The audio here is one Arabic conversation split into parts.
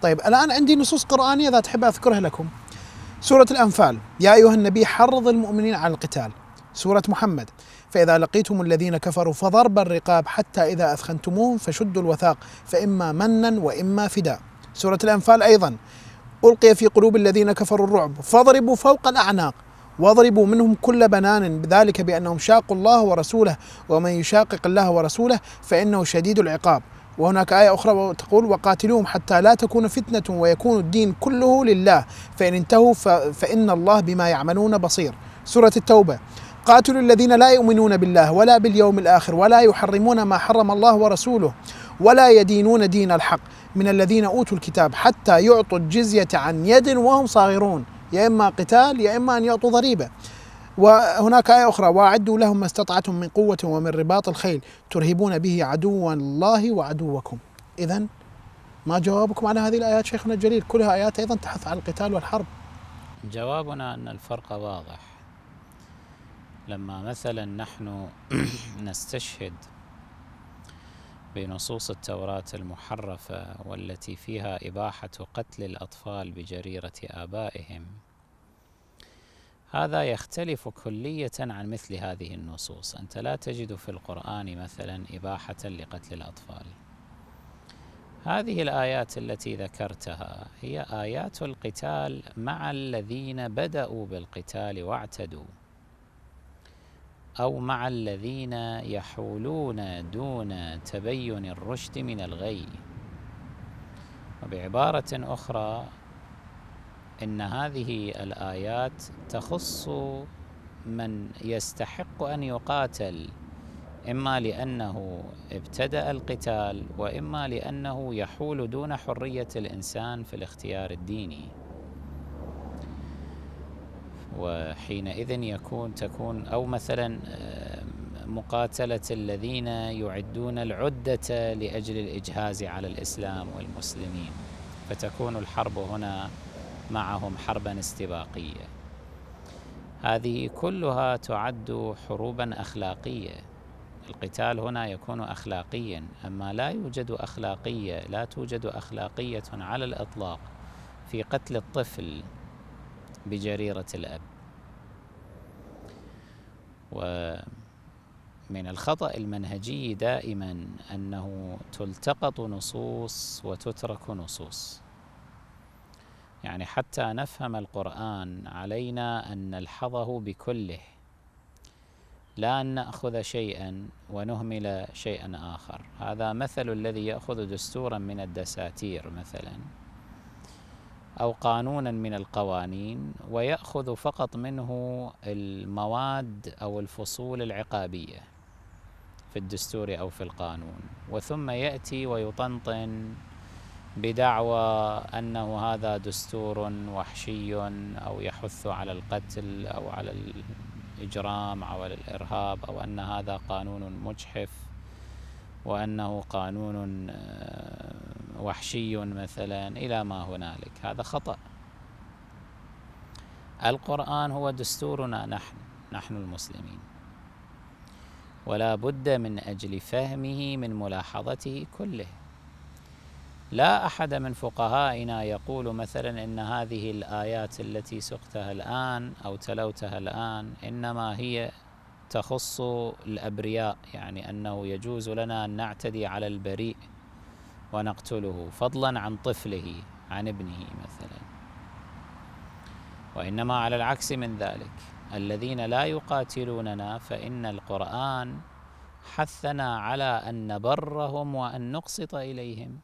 طيب الآن عندي نصوص قرآنية ذات أحب أذكرها لكم. سورة الأنفال: يا أيها النبي حرض المؤمنين على القتال. سورة محمد: فإذا لقيتم الذين كفروا فضرب الرقاب حتى إذا أثخنتموهم فشدوا الوثاق فإما منا وإما فداء. سورة الأنفال أيضا: ألقي في قلوب الذين كفروا الرعب فاضربوا فوق الأعناق واضربوا منهم كل بنان ذلك بأنهم شاقوا الله ورسوله ومن يشاقق الله ورسوله فإنه شديد العقاب. وهناك آية أخرى تقول: وقاتلوهم حتى لا تكون فتنة ويكون الدين كله لله فإن انتهوا فإن الله بما يعملون بصير. سورة التوبة: قاتلوا الذين لا يؤمنون بالله ولا باليوم الآخر ولا يحرمون ما حرم الله ورسوله ولا يدينون دين الحق من الذين أوتوا الكتاب حتى يعطوا الجزية عن يد وهم صاغرون. يا إما قتال يا إما أن يعطوا ضريبة. وهناك آية أخرى: وأعدوا لهم ما استطعتم من قوة ومن رباط الخيل ترهبون به عدو الله وعدوكم. إذن ما جوابكم على هذه الآيات شيخنا الجليل؟ كلها آيات أيضا تحث على القتال والحرب. جوابنا أن الفرق واضح. لما مثلا نحن نستشهد بنصوص التوراة المحرفة والتي فيها إباحة قتل الأطفال بجريرة آبائهم، هذا يختلف كلية عن مثل هذه النصوص. أنت لا تجد في القرآن مثلا إباحة لقتل الأطفال. هذه الآيات التي ذكرتها هي آيات القتال مع الذين بدأوا بالقتال واعتدوا، أو مع الذين يحولون دون تبين الرشد من الغي. وبعبارة أخرى، إن هذه الآيات تخص من يستحق أن يقاتل، إما لأنه ابتدأ القتال وإما لأنه يحول دون حرية الإنسان في الاختيار الديني. وحينئذ تكون أو مثلا مقاتلة الذين يعدون العدة لأجل الإجهاز على الإسلام والمسلمين، فتكون الحرب هنا معهم حربا استباقية. هذه كلها تعد حروبا أخلاقية. القتال هنا يكون أخلاقيا، أما لا توجد أخلاقية على الإطلاق في قتل الطفل بجريرة الأب. ومن الخطأ المنهجي دائما أنه تلتقط نصوص وتترك نصوص. يعني حتى نفهم القرآن علينا أن نلحظه بكله، لا أن نأخذ شيئا ونهمل شيئا آخر. هذا مثل الذي يأخذ دستورا من الدساتير مثلا أو قانونا من القوانين ويأخذ فقط منه المواد أو الفصول العقابية في الدستور أو في القانون، وثم يأتي ويطنطن بدعوى أنه هذا دستور وحشي أو يحث على القتل أو على الإجرام أو على الإرهاب، أو أن هذا قانون مجحف وأنه قانون وحشي مثلا إلى ما هنالك. هذا خطأ. القرآن هو دستورنا نحن المسلمين، ولا بد من أجل فهمه من ملاحظته كله. لا أحد من فقهائنا يقول مثلا إن هذه الآيات التي سقتها الآن أو تلوتها الآن إنما هي تخص الأبرياء، يعني أنه يجوز لنا أن نعتدي على البريء ونقتله فضلا عن طفله عن ابنه مثلا. وإنما على العكس من ذلك، الذين لا يقاتلوننا فإن القرآن حثنا على أن نبرهم وأن نقسط إليهم.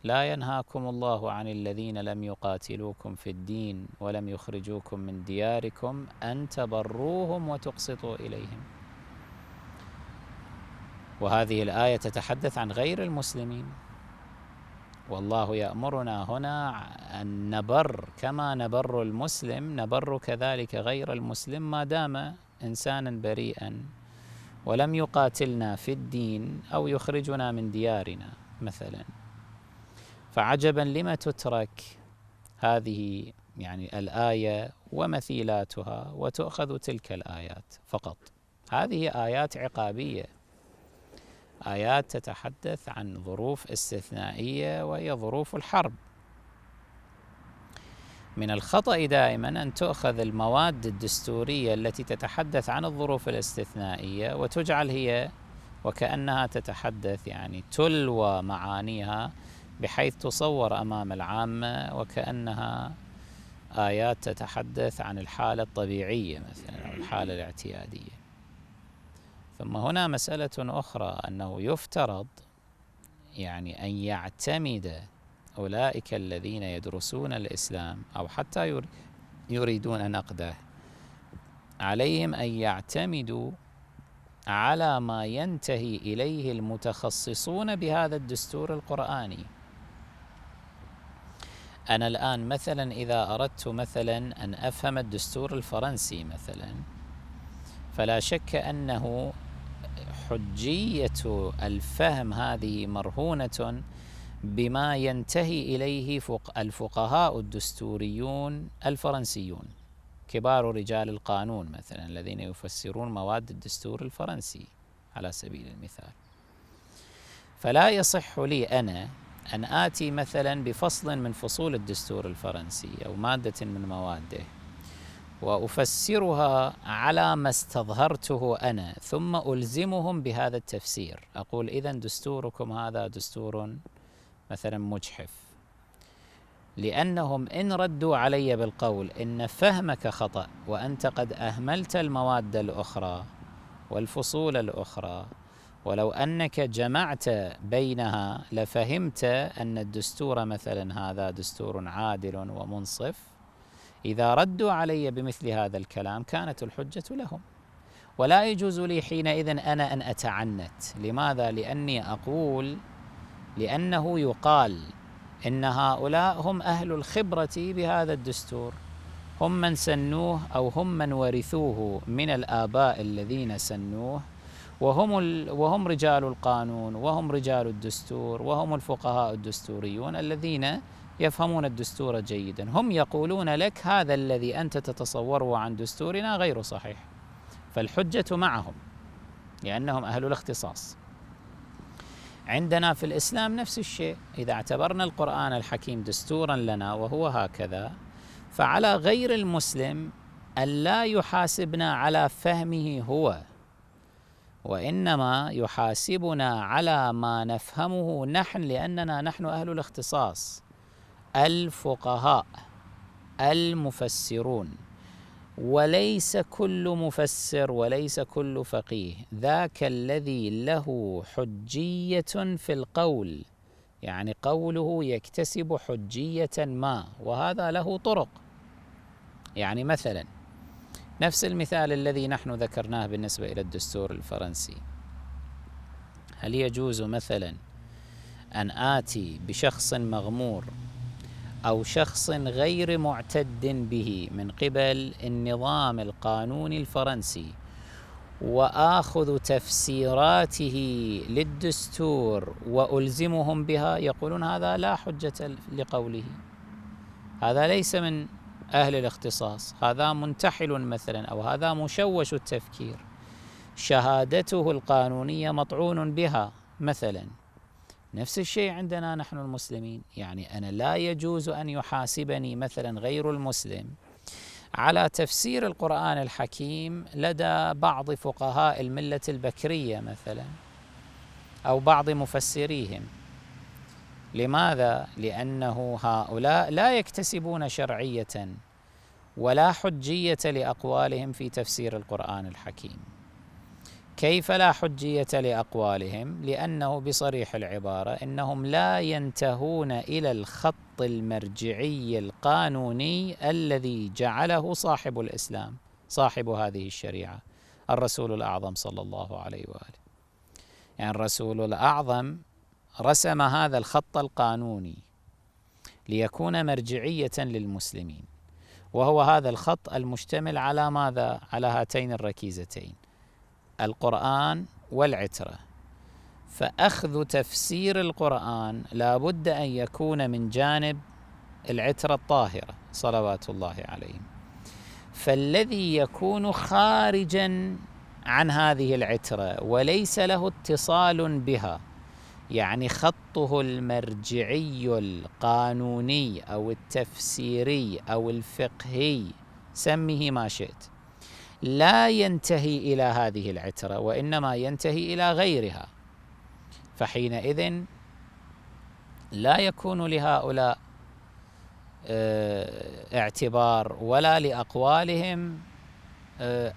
لا ينهاكم الله عن الذين لم يقاتلوكم في الدين ولم يخرجوكم من دياركم أن تبروهم وتقسطوا إليهم. وهذه الآية تتحدث عن غير المسلمين، والله يأمرنا هنا أن نبر كما نبر المسلم، نبر كذلك غير المسلم ما دام إنسانا بريئا ولم يقاتلنا في الدين أو يخرجنا من ديارنا مثلا. فعجبا لما تترك هذه يعني الآية ومثيلاتها وتؤخذ تلك الآيات فقط. هذه آيات عقابية. آيات تتحدث عن ظروف استثنائية وهي ظروف الحرب. من الخطأ دائما أن تؤخذ المواد الدستورية التي تتحدث عن الظروف الاستثنائية وتجعل هي وكأنها تتحدث، يعني تلوى معانيها بحيث تصور أمام العامة وكأنها آيات تتحدث عن الحالة الطبيعية مثلا أو الحالة الاعتيادية. ثم هنا مسألة أخرى، أنه يفترض يعني أن يعتمد أولئك الذين يدرسون الإسلام أو حتى يريدون نقده، عليهم أن يعتمدوا على ما ينتهي إليه المتخصصون بهذا الدستور القرآني. أنا الآن مثلا إذا أردت مثلا أن أفهم الدستور الفرنسي مثلا، فلا شك أنه حجية الفهم هذه مرهونة بما ينتهي إليه الفقهاء الدستوريون الفرنسيون، كبار رجال القانون مثلا الذين يفسرون مواد الدستور الفرنسي على سبيل المثال. فلا يصح لي أنا أن آتي مثلا بفصل من فصول الدستور الفرنسي أو مادة من مواده وأفسرها على ما استظهرته أنا، ثم ألزمهم بهذا التفسير. أقول إذن دستوركم هذا دستور مثلا مجحف، لأنهم إن ردوا علي بالقول إن فهمك خطأ وأنت قد أهملت المواد الأخرى والفصول الأخرى، ولو أنك جمعت بينها لفهمت أن الدستور مثلا هذا دستور عادل ومنصف، إذا ردوا علي بمثل هذا الكلام كانت الحجة لهم، ولا يجوز لي حينئذ أنا أن أتعنت. لماذا؟ لأني أقول لأنه يقال إن هؤلاء هم أهل الخبرة بهذا الدستور، هم من سنوه أو هم من ورثوه من الآباء الذين سنوه، وهم رجال القانون وهم رجال الدستور وهم الفقهاء الدستوريون الذين يفهمون الدستور جيدا. هم يقولون لك هذا الذي أنت تتصوره عن دستورنا غير صحيح، فالحجة معهم لأنهم أهل الاختصاص. عندنا في الإسلام نفس الشيء، إذا اعتبرنا القرآن الحكيم دستورا لنا وهو هكذا، فعلى غير المسلم أن لا يحاسبنا على فهمه هو، وإنما يحاسبنا على ما نفهمه نحن، لأننا نحن أهل الاختصاص الفقهاء المفسرون. وليس كل مفسر وليس كل فقيه ذاك الذي له حجية في القول، يعني قوله يكتسب حجية ما، وهذا له طرق. يعني مثلا نفس المثال الذي نحن ذكرناه بالنسبة إلى الدستور الفرنسي، هل يجوز مثلا أن آتي بشخص مغمور أو شخص غير معتد به من قبل النظام القانوني الفرنسي وآخذ تفسيراته للدستور وألزمهم بها؟ يقولون هذا لا حجة لقوله، هذا ليس من أهل الاختصاص، هذا منتحل مثلا، أو هذا مشوش التفكير، شهادته القانونية مطعون بها مثلا. نفس الشيء عندنا نحن المسلمين، يعني أنا لا يجوز أن يحاسبني مثلا غير المسلم على تفسير القرآن الحكيم لدى بعض فقهاء الملة البكرية مثلا أو بعض مفسريهم. لماذا؟ لأنه هؤلاء لا يكتسبون شرعية ولا حجية لأقوالهم في تفسير القرآن الحكيم. كيف لا حجية لأقوالهم؟ لأنه بصريح العبارة إنهم لا ينتهون إلى الخط المرجعي القانوني الذي جعله صاحب الإسلام، صاحب هذه الشريعة، الرسول الأعظم صلى الله عليه وآله. يعني الرسول الأعظم رسم هذا الخط القانوني ليكون مرجعية للمسلمين، وهو هذا الخط المشتمل على ماذا؟ على هاتين الركيزتين، القرآن والعترة. فأخذ تفسير القرآن لا بد أن يكون من جانب العترة الطاهرة صلوات الله عليهم. فالذي يكون خارجا عن هذه العترة وليس له اتصال بها، يعني خطه المرجعي القانوني أو التفسيري أو الفقهي، سميه ما شئت، لا ينتهي إلى هذه العترة وإنما ينتهي إلى غيرها، فحينئذ لا يكون لهؤلاء اعتبار ولا لأقوالهم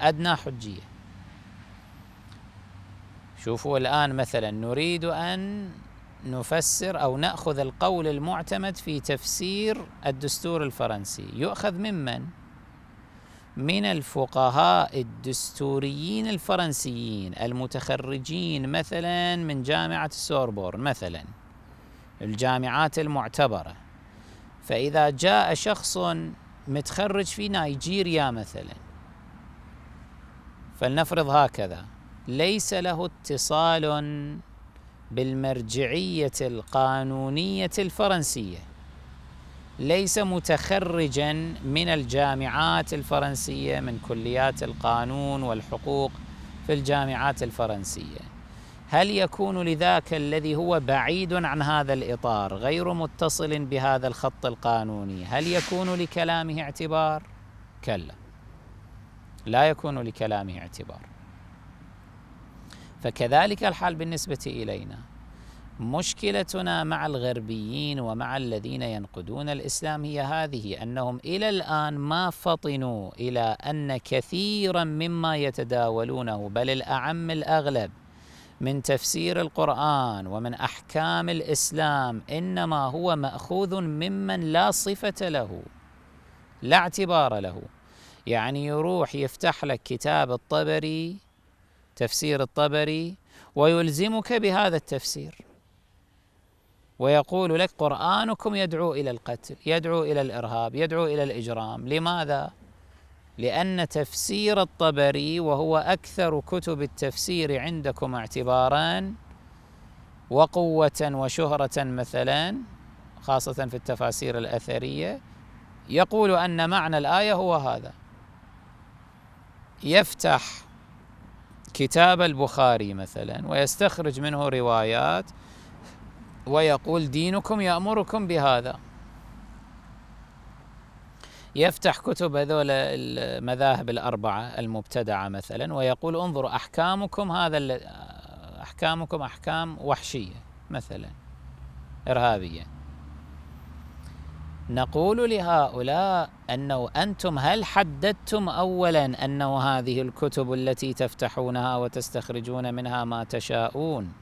أدنى حجية. شوفوا الآن مثلا نريد أن نفسر أو نأخذ القول المعتمد في تفسير الدستور الفرنسي، يؤخذ ممن؟ من الفقهاء الدستوريين الفرنسيين المتخرجين مثلا من جامعة السوربورن مثلا، الجامعات المعتبرة. فإذا جاء شخص متخرج في نيجيريا مثلا، فلنفرض هكذا، ليس له اتصال بالمرجعية القانونية الفرنسية، ليس متخرجا من الجامعات الفرنسية من كليات القانون والحقوق في الجامعات الفرنسية، هل يكون لذاك الذي هو بعيد عن هذا الإطار غير متصل بهذا الخط القانوني، هل يكون لكلامه اعتبار؟ كلا، لا يكون لكلامه اعتبار. فكذلك الحال بالنسبة إلينا. مشكلتنا مع الغربيين ومع الذين ينقدون الإسلام هي هذه، أنهم إلى الآن ما فطنوا إلى أن كثيرا مما يتداولونه، بل الأعم الأغلب، من تفسير القرآن ومن أحكام الإسلام إنما هو مأخوذ ممن لا صفة له، لا اعتبار له. يعني يروح يفتح لك كتاب الطبري، تفسير الطبري، ويلزمك بهذا التفسير ويقول لك قرآنكم يدعو إلى القتل، يدعو إلى الإرهاب، يدعو إلى الإجرام. لماذا؟ لأن تفسير الطبري، وهو أكثر كتب التفسير عندكم اعتباراً وقوة وشهرة مثلاً، خاصة في التفاسير الأثرية، يقول أن معنى الآية هو هذا. يفتح كتاب البخاري مثلا ويستخرج منه روايات ويقول دينكم يأمركم بهذا. يفتح كتب هذول المذاهب الأربعة المبتدعة مثلا ويقول انظروا أحكامكم، هذا أحكامكم أحكام وحشية مثلا، إرهابية. نقول لهؤلاء أنه أنتم هل حددتم أولا أنه هذه الكتب التي تفتحونها وتستخرجون منها ما تشاءون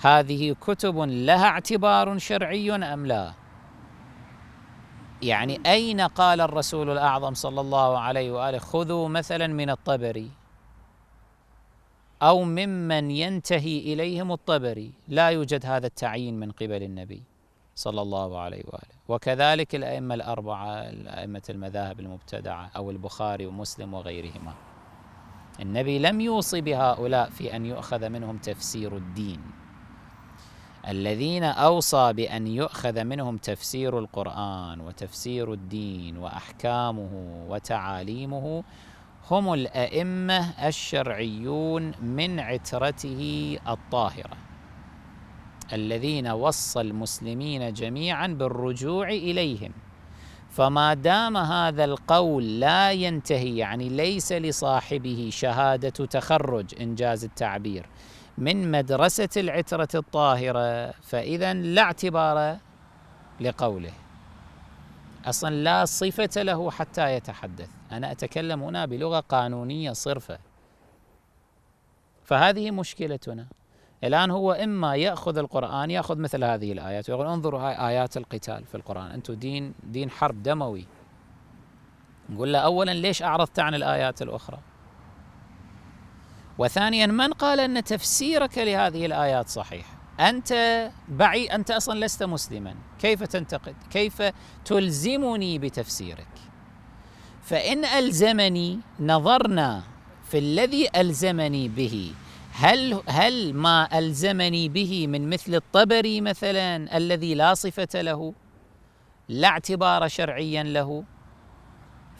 هذه كتب لها اعتبار شرعي أم لا؟ يعني أين قال الرسول الأعظم صلى الله عليه وآله خذوا مثلا من الطبري أو ممن ينتهي إليهم الطبري؟ لا يوجد هذا التعيين من قبل النبي صلى الله عليه وآله. وكذلك الأئمة الأربعة، الأئمة المذاهب المبتدعة أو البخاري ومسلم وغيرهما، النبي لم يوصي بهؤلاء في أن يؤخذ منهم تفسير الدين. الذين أوصى بأن يؤخذ منهم تفسير القرآن وتفسير الدين وأحكامه وتعاليمه هم الأئمة الشرعيون من عترته الطاهرة، الذين وصى المسلمين جميعا بالرجوع إليهم. فما دام هذا القول لا ينتهي، يعني ليس لصاحبه شهادة تخرج إنجاز التعبير من مدرسة العترة الطاهرة، فإذا لا اعتبار لقوله، أصلا لا صفة له حتى يتحدث. أنا أتكلم هنا بلغة قانونية صرفة. فهذه مشكلتنا الآن. هو إما يأخذ القرآن، يأخذ مثل هذه الآيات ويقول انظروا هاي آيات القتال في القرآن، أنتم دين حرب دموي. نقول له أولا ليش أعرضت عن الآيات الأخرى؟ وثانيا من قال أن تفسيرك لهذه الآيات صحيح؟ أنت بعيد، أنت أصلا لست مسلما، كيف تنتقد؟ كيف تلزمني بتفسيرك؟ فإن ألزمني نظرنا في الذي ألزمني به، هل ما ألزمني به من مثل الطبري مثلا الذي لا صفة له، لا اعتبار شرعيا له،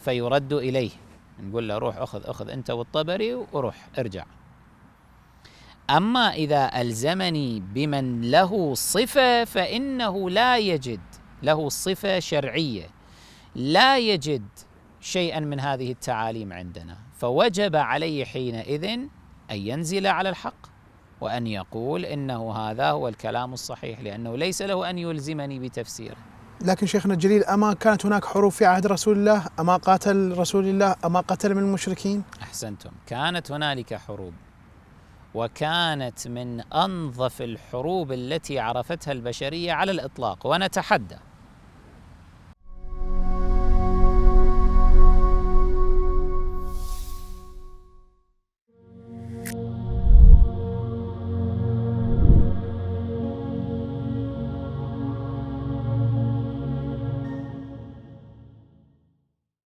فيرد إليه، نقول له روح أخذ أنت والطبري وروح ارجع أما إذا ألزمني بمن له صفة فإنه لا يجد له صفة شرعية، لا يجد شيئا من هذه التعاليم عندنا، فوجب عليه حينئذ أن ينزل على الحق وأن يقول إنه هذا هو الكلام الصحيح، لأنه ليس له أن يلزمني بتفسيره. لكن شيخنا الجليل، أما كانت هناك حروب في عهد رسول الله؟ أما قاتل رسول الله؟ أما قتل من المشركين؟ أحسنتم، كانت هنالك حروب، وكانت من أنظف الحروب التي عرفتها البشرية على الإطلاق. ونتحدى